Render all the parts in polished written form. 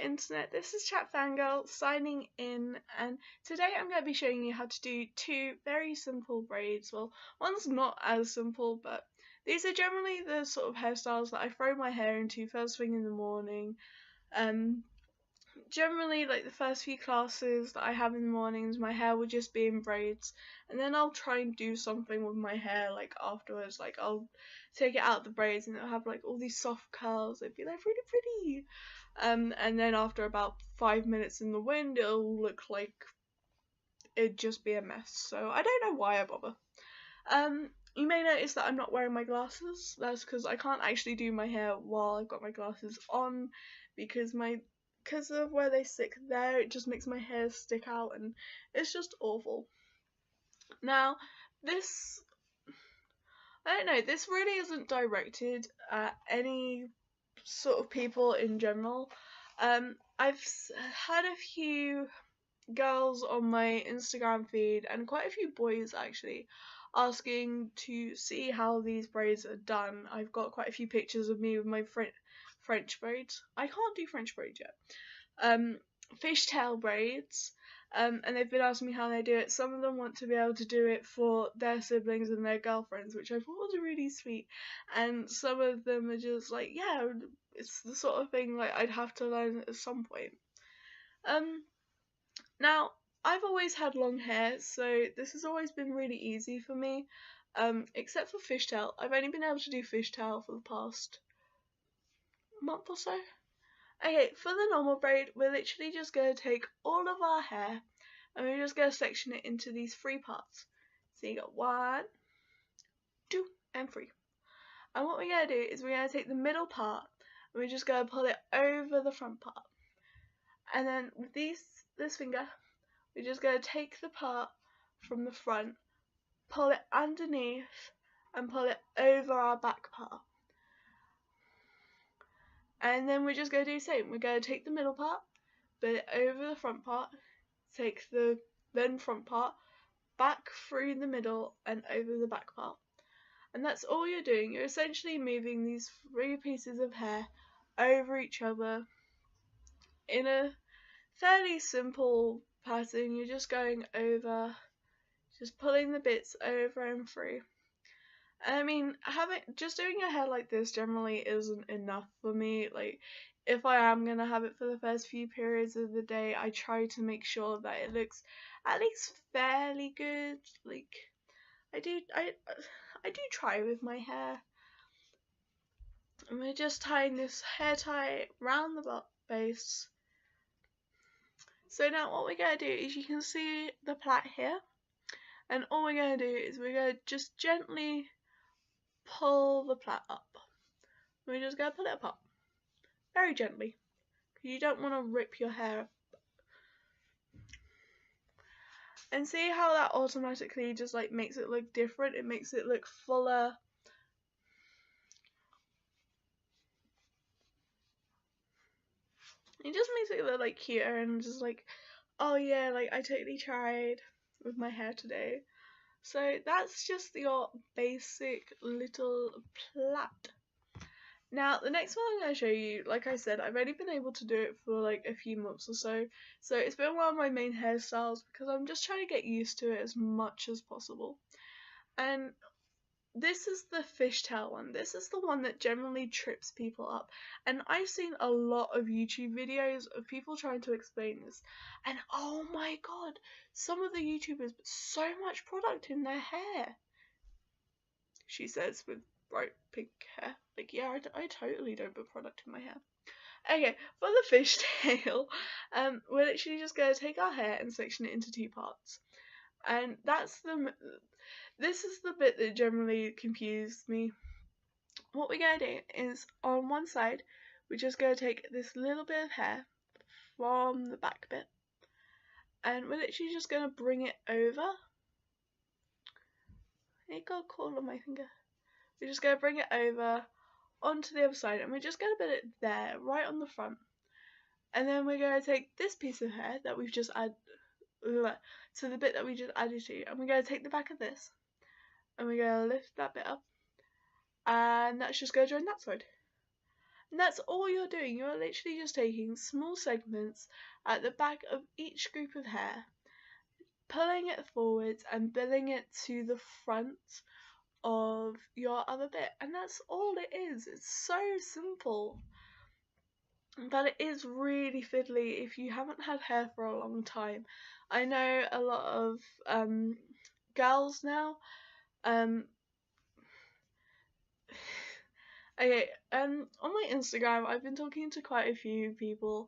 internet, this is Chat Fangirl signing in, and today I'm going to be showing you how to do two very simple braids. Well, one's not as simple, but these are generally the sort of hairstyles that I throw my hair into first thing in the morning. Generally, like the first few classes that I have in the mornings, my hair will just be in braids, and then I'll try and do something with my hair like afterwards. Like I'll take it out of the braids and it'll have like all these soft curls. It'd be like really pretty. And then after about 5 minutes in the wind, it'll look like it'd just be a mess. So I don't know why I bother. You may notice that I'm not wearing my glasses. That's because I can't actually do my hair while I've got my glasses on, because of where they stick there, it just makes my hair stick out and it's just awful. Now, I don't know, this really isn't directed at any sort of people in general. I've had a few girls on my Instagram feed, and quite a few boys actually, asking to see how these braids are done. I've got quite a few pictures of me with my French braids. I can't do French braids yet. Fishtail braids. And they've been asking me how they do it. Some of them want to be able to do it for their siblings and their girlfriends, which I thought was really sweet. And some of them are just like, yeah, it's the sort of thing like I'd have to learn at some point. Now, I've always had long hair, so this has always been really easy for me. Except for fishtail. I've only been able to do fishtail for the past month or so. Okay, for the normal braid, we're literally just going to take all of our hair and we're just going to section it into these 3 parts. So you got 1, 2, and 3. And what we're going to do is we're going to take the middle part and we're just going to pull it over the front part. And then with this finger, we're just going to take the part from the front, pull it underneath, and pull it over our back part. And then we're just going to do the same. We're going to take the middle part, put it over the front part, take the then front part, back through the middle and over the back part. And that's all you're doing. You're essentially moving these 3 pieces of hair over each other in a fairly simple pattern. You're just going over, just pulling the bits over and through. I mean, just doing your hair like this generally isn't enough for me. Like, if I am gonna have it for the first few periods of the day, I try to make sure that it looks at least fairly good. Like, I do try with my hair. And we're just tying this hair tie round the base. So now what we're gonna do is, you can see the plait here, and all we're gonna do is we're gonna just gently pull the plait up. We're just going to pull it up very gently, because you don't want to rip your hair up. And see how that automatically just like makes it look different? It makes it look fuller. It just makes it look like cuter and just like, oh yeah, like I totally tried with my hair today. So that's just your basic little plait. Now the next one I'm going to show you, like I said, I've only been able to do it for like a few months or so. So it's been one of my main hairstyles because I'm just trying to get used to it as much as possible. And this is the fishtail one. This is the one that generally trips people up. And I've seen a lot of YouTube videos of people trying to explain this. And oh my god, some of the YouTubers put so much product in their hair. She says with bright pink hair. Like, yeah, I totally don't put product in my hair. Okay, for the fishtail, we're literally just going to take our hair and section it into 2 parts. And this is the bit that generally confused me. What we're going to do is, on one side, we're just going to take this little bit of hair from the back bit, and we're literally just going to bring it over. It got caught on my finger. We're just going to bring it over onto the other side, and we're just going to put it there, right on the front. And then we're going to take this piece of hair that we've just added, to the bit that we just added to, and we're going to take the back of this, and we're going to lift that bit up, and that's just going to join that side. And that's all you're doing. You're literally just taking small segments at the back of each group of hair, pulling it forwards and billing it to the front of your other bit. And that's all it is. It's so simple. But it is really fiddly if you haven't had hair for a long time. I know a lot of girls now. Okay, on my Instagram, I've been talking to quite a few people,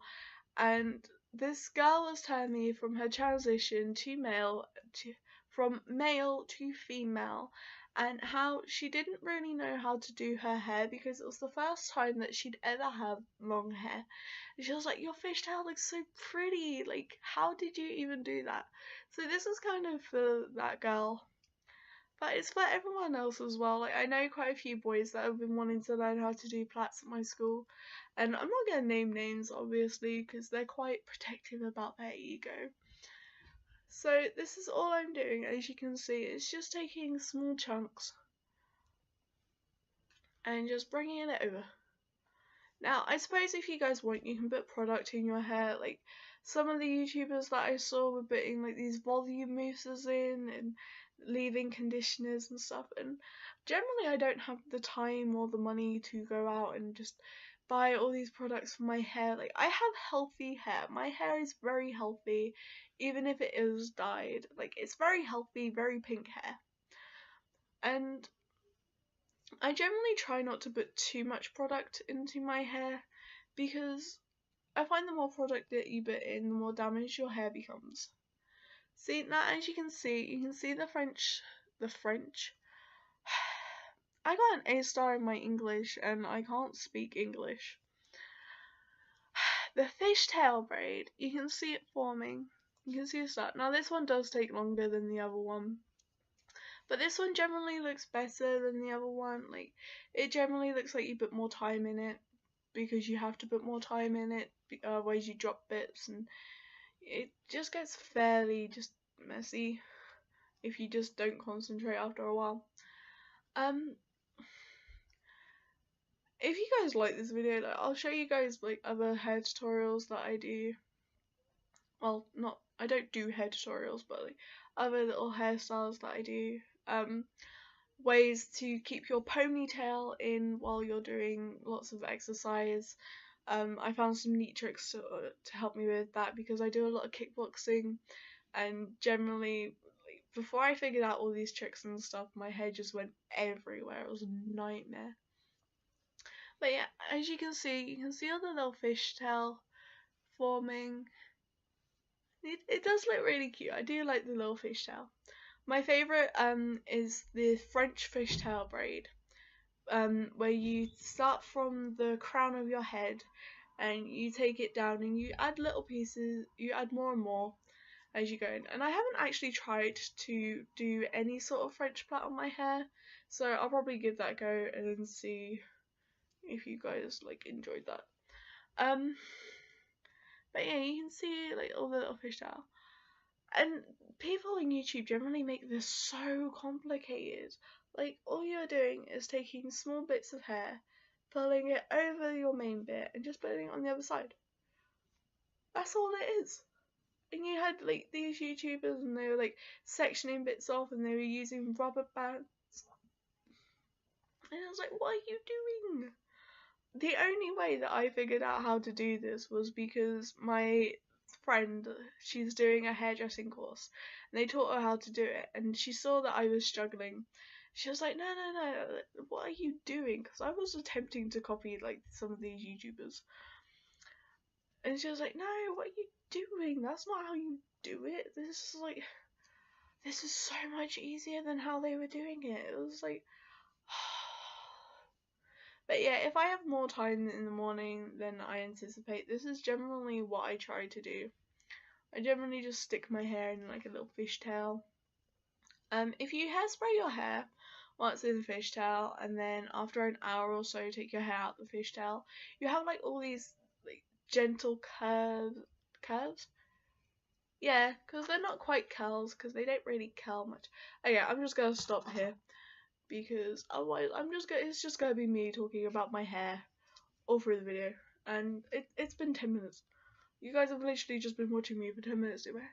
and this girl was telling me from her transition from male to female, and how she didn't really know how to do her hair because it was the first time that she'd ever had long hair. And she was like, "Your fishtail looks so pretty. Like, how did you even do that?" So this is kind of for that girl. But it's for everyone else as well. Like, I know quite a few boys that have been wanting to learn how to do plaits at my school, and I'm not going to name names obviously because they're quite protective about their ego. So this is all I'm doing, as you can see. It's just taking small chunks and just bringing it over. Now, I suppose if you guys want, you can put product in your hair. Like, some of the YouTubers that I saw were putting like these volume mousses in and leave-in conditioners and stuff, and generally I don't have the time or the money to go out and just buy all these products for my hair. Like, I have healthy hair. My hair is very healthy, even if it is dyed. Like, it's very healthy, very pink hair. And I generally try not to put too much product into my hair because I find the more product that you put in, the more damaged your hair becomes. See, now as you can see the French. I got an A* in my English and I can't speak English. The fishtail braid, you can see it forming. You can see the start. Now this one does take longer than the other one. But this one generally looks better than the other one. Like, it generally looks like you put more time in it because you have to put more time in it, otherwise you drop bits, and it just gets fairly just messy if you just don't concentrate after a while. If you guys like this video, like, I'll show you guys like other hair tutorials that I do. Well, I don't do hair tutorials, but like other little hairstyles that I do. Ways to keep your ponytail in while you're doing lots of exercise. I found some neat tricks to help me with that because I do a lot of kickboxing, and generally, like, before I figured out all these tricks and stuff, my hair just went everywhere. It was a nightmare. But yeah, as you can see all the little fishtail forming. It does look really cute. I do like the little fishtail. My favourite is the French fishtail braid, where you start from the crown of your head and you take it down and you add little pieces, you add more and more as you go in. And I haven't actually tried to do any sort of French plait on my hair, so I'll probably give that a go and then see if you guys like enjoyed that. But yeah, you can see like all the little fishtail. And people on YouTube generally make this so complicated. Like, all you're doing is taking small bits of hair, pulling it over your main bit, and just putting it on the other side. That's all it is. And you had like these YouTubers and they were like sectioning bits off and they were using rubber bands. And I was like, what are you doing? The only way that I figured out how to do this was because my friend, she's doing a hairdressing course, and they taught her how to do it, and she saw that I was struggling. She was like, no, what are you doing? Because I was attempting to copy like some of these YouTubers. And she was like, no, what are you doing? That's not how you do it. This is so much easier than how they were doing it. It was like, but yeah, if I have more time in the morning than I anticipate, this is generally what I try to do. I generally just stick my hair in like a little fishtail. If you hairspray your hair once in the fishtail, and then after an hour or so take your hair out the fishtail, you have like all these like gentle curves? Yeah, because they're not quite curls, because they don't really curl much. Okay, I'm just gonna stop here, because otherwise it's just gonna be me talking about my hair all through the video, and it's been 10 minutes. You guys have literally just been watching me for 10 minutes do my hair.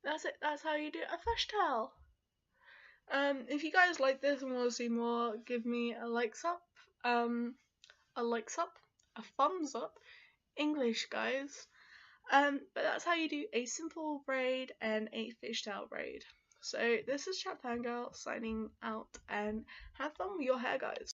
That's it. That's how you do a fishtail. If you guys like this and want to see more, give me a likes up, a thumbs up, English guys. But that's how you do a simple braid and a fishtail braid. So this is Fangirl signing out, and have fun with your hair, guys.